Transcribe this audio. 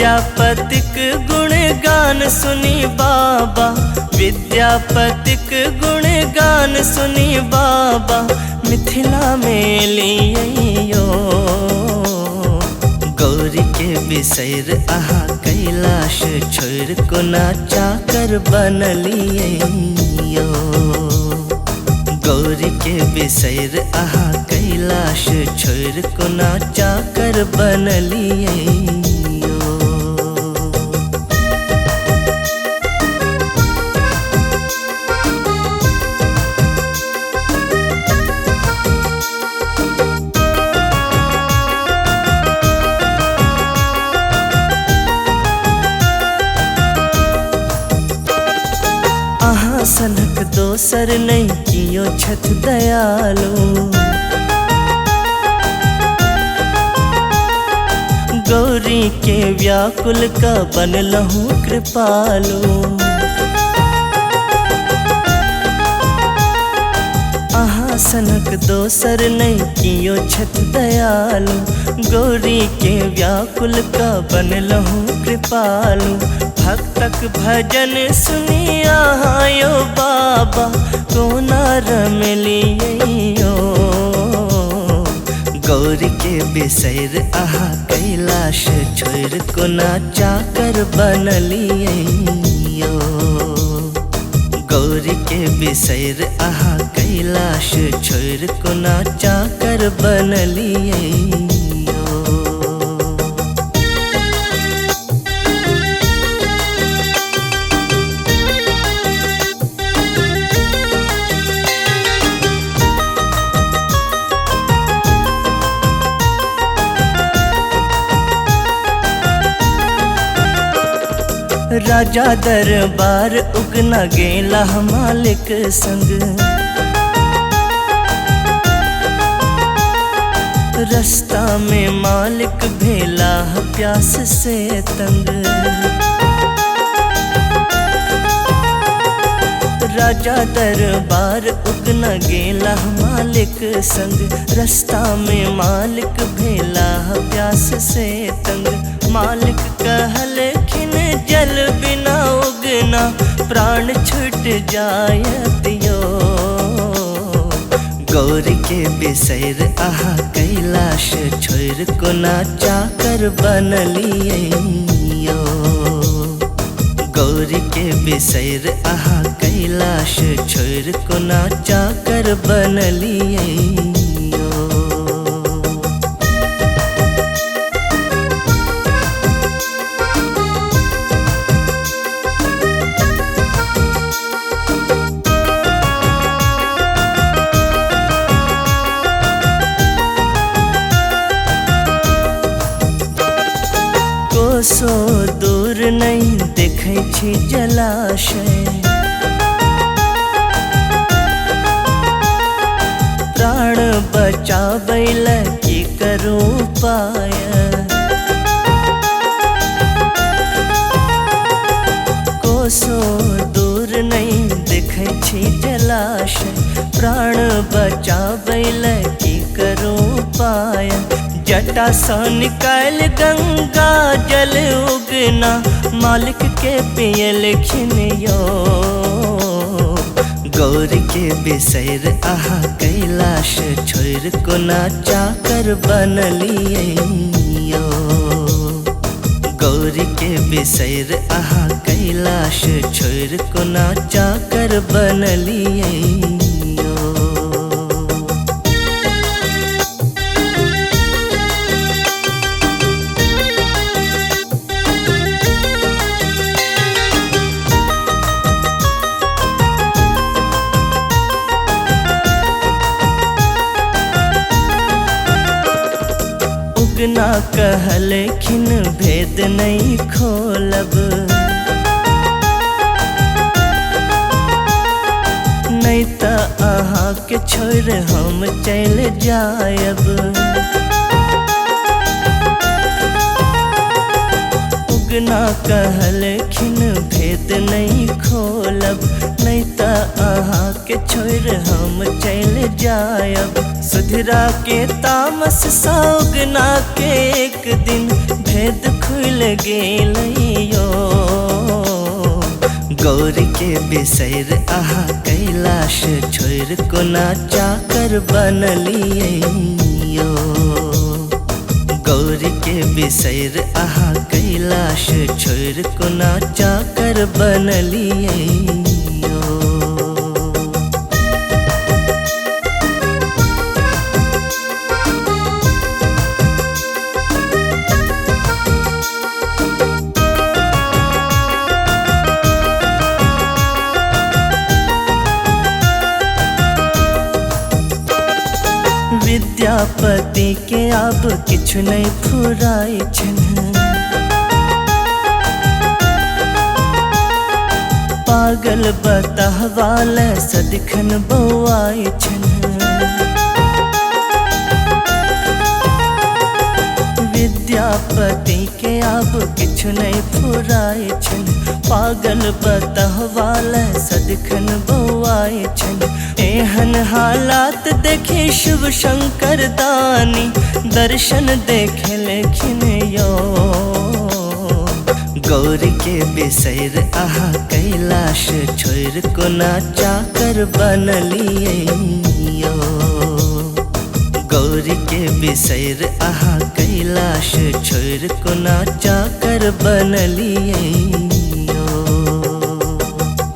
विद्यापतिक गुणगान सुनी बाबा, विद्यापतिक गुणगान सुनी बाबा, मिथिला में लियो गौरी के बिसैर आहा कैलाश छोड़ को नाचा कर बनलियो। गौरी के बिसैर आहा कैलाश छोड़ को नाचा कर बनलियो। सनक दोसर नहीं कियो छत दयालु, गौरी के व्याकुल का बनलहूँ कृपालु। आहा सनक दोसर नहीं कियो छत दयालु, गौरी के व्याकुल का बनलहूँ कृपालु। भक्तक भजन सुनी आयो बाबा, कोना रमलियो। गौरी के बिसैर आहा कैलाश छोड़ को नाचा कर बनलियो। गौरी के बिसैर आहा कैलाश छोड़ को नाचा कर बनलियो। राजा दरबार उगना गेला मालिक संग, रास्ता में मालिक भेला प्यास से तंग। राजा दरबार उगना गेला मालिक संग, रास्ता में मालिक भेला प्यास से तंग। मालिक कहलखिन जल बिना उगना प्राण छूट जायतियो। गौरी के बिसैर आहा कैलाश छोड़ को नाचा कर बनलियो। गौरी के बिसैर आहा कैलाश छोड़ को नाचा कर बनलियो। सो दूर नहीं देखै छी जलाशय, प्राण बचाबैला की करू पाय। कोसो दूर नहीं देखै छी जलाशय, प्राण बचाबैला की करू पाय। जटा सा निकाल गंगा जल उगना मालिक के पियलखिन यो। गौरी के बिसैर आहा कैलाश छोड़ को नाचा कर बनलियो। गौरी के बिसैर आहा कैलाश छोड़ को नाचा कर बनलियो। उगना कहलखिन भेद नहीं खोलब, नहीं त अहाँ के छोड़ हम चल जायब। उगना कहलखिन भेद नहीं खोलब, नहीं त अहाँ के छोड़ हम चल जायब। सुधरा के तामस सौगना के एक दिन भेद खुल गेलैयो। गौरी के बिसैर अहाँ कैलाश छोड़ कोना चाकर बनलियो। गौरी के बिसैर अहाँ कैलाश छोड़ कोना चाकर बनलियो। विद्यापति के आब किछु नहीं फुराई छन, पागल बताहवाल सदिखन बौआई छन। विद्यापति के आब किछु नहीं फुराई छन, पागल बताहवाल सदिखन बौआई छन। एहन हालात देखे शिव शंकर दानी दर्शन देखे लेखिन यो। गौरी के बिसैर अहाँ कैलाश छोड़ कोना चाकर बनलियो। गौरी के बिसैर अहाँ कैलाश छोड़ कोना चाकर बनलियो।